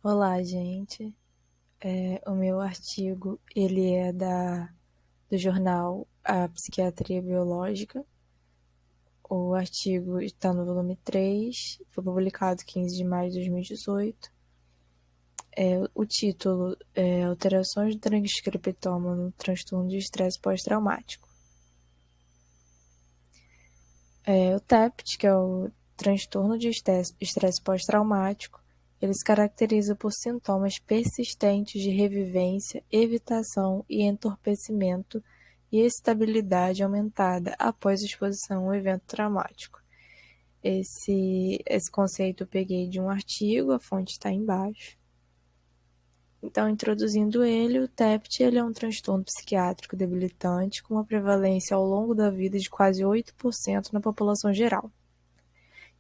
Olá, gente. O meu artigo ele é do jornal A Psiquiatria Biológica. O artigo está no volume 3, foi publicado 15 de maio de 2018. O título é Alterações do transcriptoma no transtorno de estresse pós-traumático. O TEPT, que é o transtorno de estresse pós-traumático, ele se caracteriza por sintomas persistentes de revivência, evitação e entorpecimento e estabilidade aumentada após exposição ao evento traumático. Esse conceito eu peguei de um artigo, a fonte está embaixo. Então, introduzindo ele, o TEPT ele é um transtorno psiquiátrico debilitante com uma prevalência ao longo da vida de quase 8% na população geral.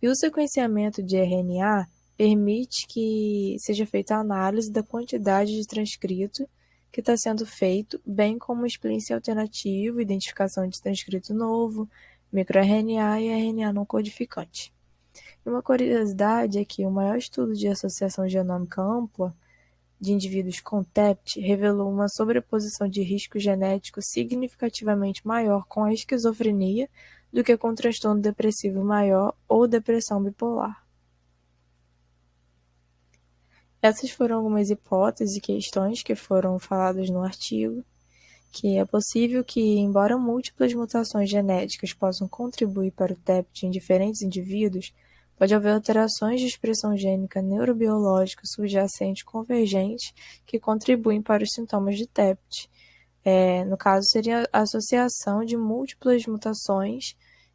E o sequenciamento de RNA permite que seja feita a análise da quantidade de transcrito que está sendo feito, bem como splicing alternativo, identificação de transcrito novo, microRNA e RNA não codificante. E uma curiosidade é que o maior estudo de associação genômica ampla de indivíduos com TEPT revelou uma sobreposição de risco genético significativamente maior com a esquizofrenia do que com transtorno depressivo maior ou depressão bipolar. Essas foram algumas hipóteses e questões que foram faladas no artigo, que é possível que, embora múltiplas mutações genéticas possam contribuir para o TEPT em diferentes indivíduos, pode haver alterações de expressão gênica neurobiológica subjacente convergente que contribuem para os sintomas de TEPT. No caso, seria a associação de múltiplas mutações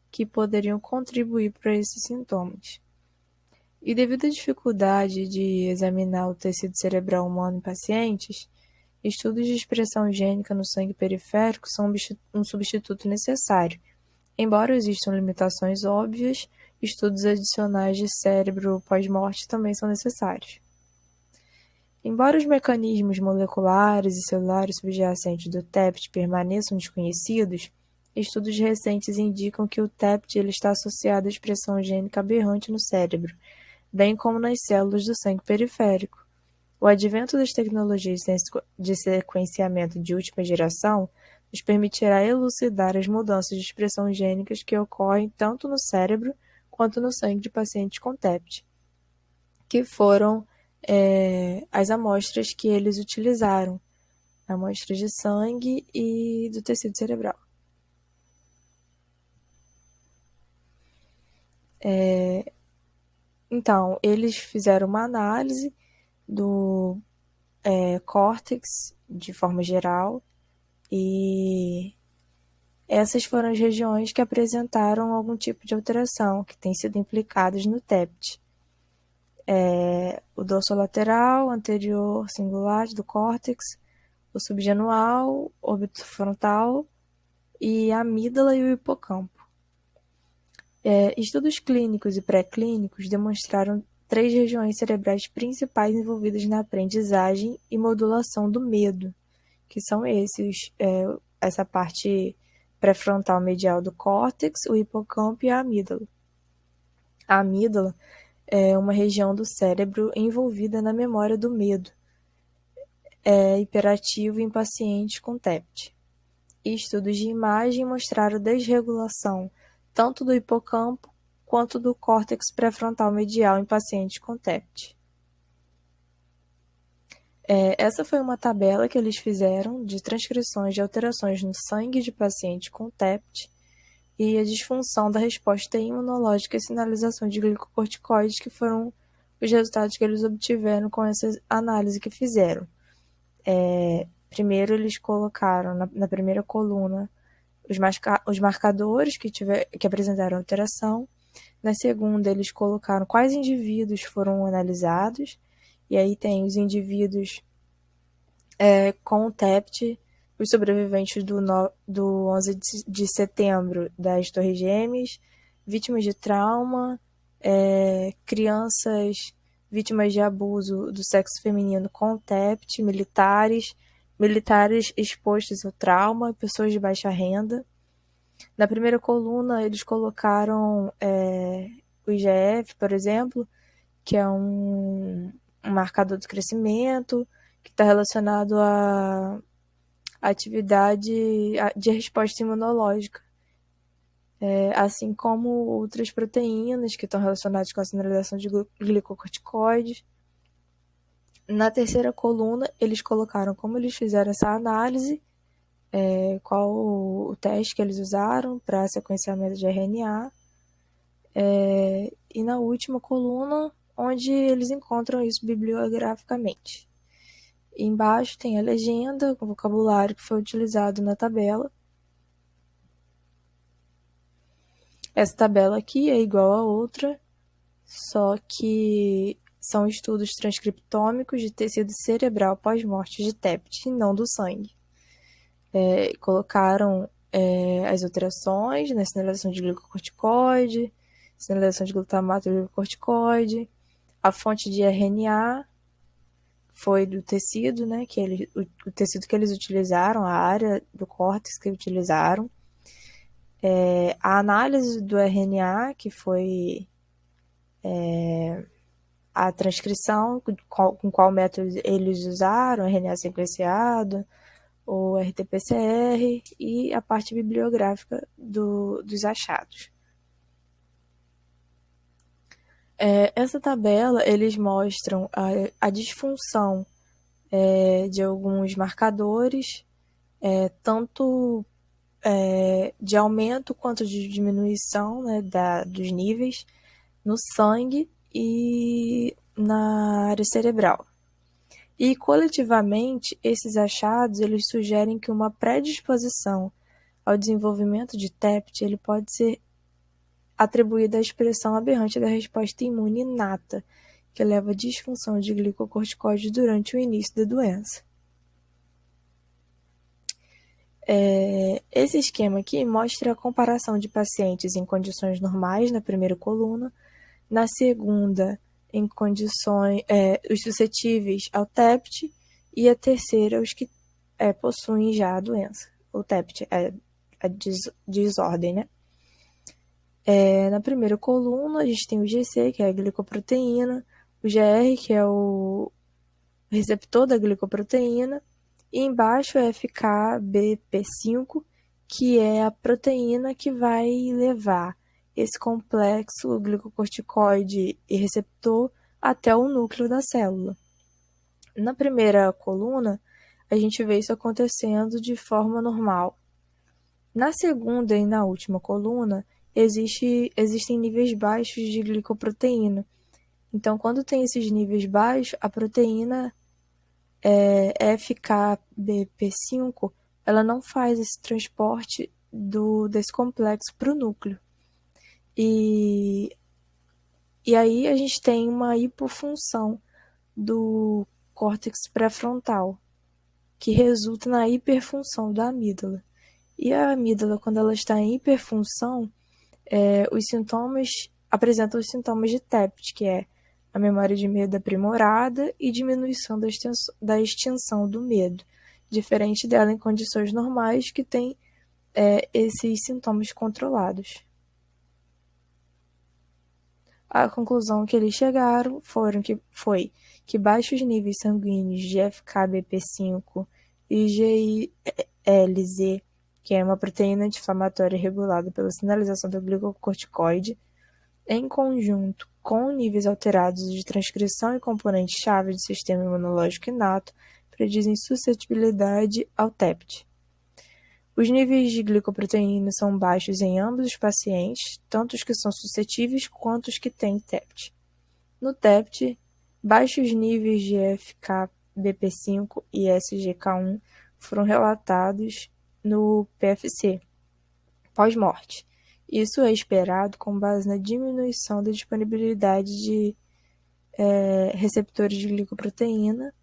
que poderiam contribuir para esses sintomas. E devido à dificuldade de examinar o tecido cerebral humano em pacientes, estudos de expressão gênica no sangue periférico são um substituto necessário. Embora existam limitações óbvias, estudos adicionais de cérebro pós-morte também são necessários. Embora os mecanismos moleculares e celulares subjacentes do TEPT permaneçam desconhecidos, estudos recentes indicam que o TEPT ele está associado à expressão gênica aberrante no cérebro, bem como nas células do sangue periférico. O advento das tecnologias de sequenciamento de última geração nos permitirá elucidar as mudanças de expressão gênicas que ocorrem tanto no cérebro quanto no sangue de pacientes com TEPT, que foram as amostras que eles utilizaram, amostras de sangue e do tecido cerebral. Então, eles fizeram uma análise do córtex de forma geral e essas foram as regiões que apresentaram algum tipo de alteração que tem sido implicadas no TEPT. O dorsolateral, anterior singular do córtex, o subgenual, orbitofrontal e a amígdala e o hipocampo. Estudos clínicos e pré-clínicos demonstraram 3 regiões cerebrais principais envolvidas na aprendizagem e modulação do medo, que são essa parte pré-frontal medial do córtex, o hipocampo e a amígdala. A amígdala é uma região do cérebro envolvida na memória do medo, hiperativo em pacientes com TEPT. E estudos de imagem mostraram desregulação tanto do hipocampo quanto do córtex pré-frontal medial em pacientes com TEPT. Essa foi uma tabela que eles fizeram de transcrições de alterações no sangue de pacientes com TEPT e a disfunção da resposta imunológica e sinalização de glicocorticoides, que foram os resultados que eles obtiveram com essa análise que fizeram. Primeiro, eles colocaram na primeira coluna os marcadores que apresentaram alteração. Na segunda, eles colocaram quais indivíduos foram analisados. E aí tem os indivíduos com o TEPT, os sobreviventes do 11 de setembro das Torres Gêmeas, vítimas de trauma, crianças vítimas de abuso do sexo feminino com TEPT, militares expostos ao trauma, pessoas de baixa renda. Na primeira coluna, eles colocaram o IGF, por exemplo, que é um um marcador do crescimento, que está relacionado à atividade de resposta imunológica, assim como outras proteínas que estão relacionadas com a sinalização de glicocorticoides. Na terceira coluna, eles colocaram como eles fizeram essa análise, qual o teste que eles usaram para sequenciamento de RNA, e na última coluna, onde eles encontram isso bibliograficamente. E embaixo tem a legenda, o vocabulário que foi utilizado na tabela. Essa tabela aqui é igual a outra, só que são estudos transcriptômicos de tecido cerebral pós-morte de TEPT e não do sangue. Colocaram as alterações na sinalização de glicocorticoide, sinalização de glutamato e glicocorticoide, a fonte de RNA foi do tecido, né, o tecido que eles utilizaram, a área do córtex que utilizaram, a análise do RNA, que foi a transcrição, com qual método eles usaram, RNA sequenciado, o RT-PCR, e a parte bibliográfica dos achados. Essa tabela, eles mostram a disfunção de alguns marcadores, tanto de aumento quanto de diminuição, né, dos níveis no sangue e na área cerebral. E coletivamente, esses achados eles sugerem que uma predisposição ao desenvolvimento de TEPT ele pode ser atribuída à expressão aberrante da resposta imune inata, que leva à disfunção de glicocorticoides durante o início da doença. Esse esquema aqui mostra a comparação de pacientes em condições normais na primeira coluna, na segunda em condições os suscetíveis ao TEPT e a terceira os que possuem já a doença, o TEPT, a desordem, né? Na primeira coluna a gente tem o GC, que é a glicoproteína, o GR, que é o receptor da glicoproteína, e embaixo é FKBP5, que é a proteína que vai levar esse complexo glicocorticoide e receptor até o núcleo da célula. Na primeira coluna, a gente vê isso acontecendo de forma normal. Na segunda e na última coluna, existem níveis baixos de glicoproteína. Então, quando tem esses níveis baixos, a proteína FKBP5, ela não faz esse transporte desse complexo para o núcleo. E aí a gente tem uma hipofunção do córtex pré-frontal, que resulta na hiperfunção da amígdala. E a amígdala, quando ela está em hiperfunção, os sintomas apresentam os sintomas de TEPT, que é a memória de medo aprimorada e diminuição da extensão do medo, diferente dela em condições normais que tem esses sintomas controlados. A conclusão que eles chegaram foi que baixos níveis sanguíneos de FKBP5 e GILZ, que é uma proteína anti-inflamatória regulada pela sinalização do glicocorticoide, em conjunto com níveis alterados de transcrição e componentes-chave do sistema imunológico inato, predizem suscetibilidade ao TEPT. Os níveis de glicoproteína são baixos em ambos os pacientes, tanto os que são suscetíveis quanto os que têm TEPT. No TEPT, baixos níveis de FKBP5 e SGK1 foram relatados no PFC, pós-morte. Isso é esperado com base na diminuição da disponibilidade de receptores de glicoproteína,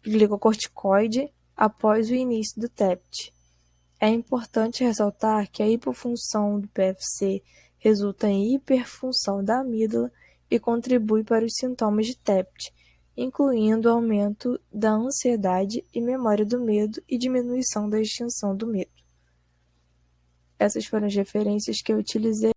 glicocorticoide, após o início do TEPT. É importante ressaltar que a hipofunção do PFC resulta em hiperfunção da amígdala e contribui para os sintomas de TEPT, incluindo o aumento da ansiedade e memória do medo e diminuição da extensão do medo. Essas foram as referências que eu utilizei.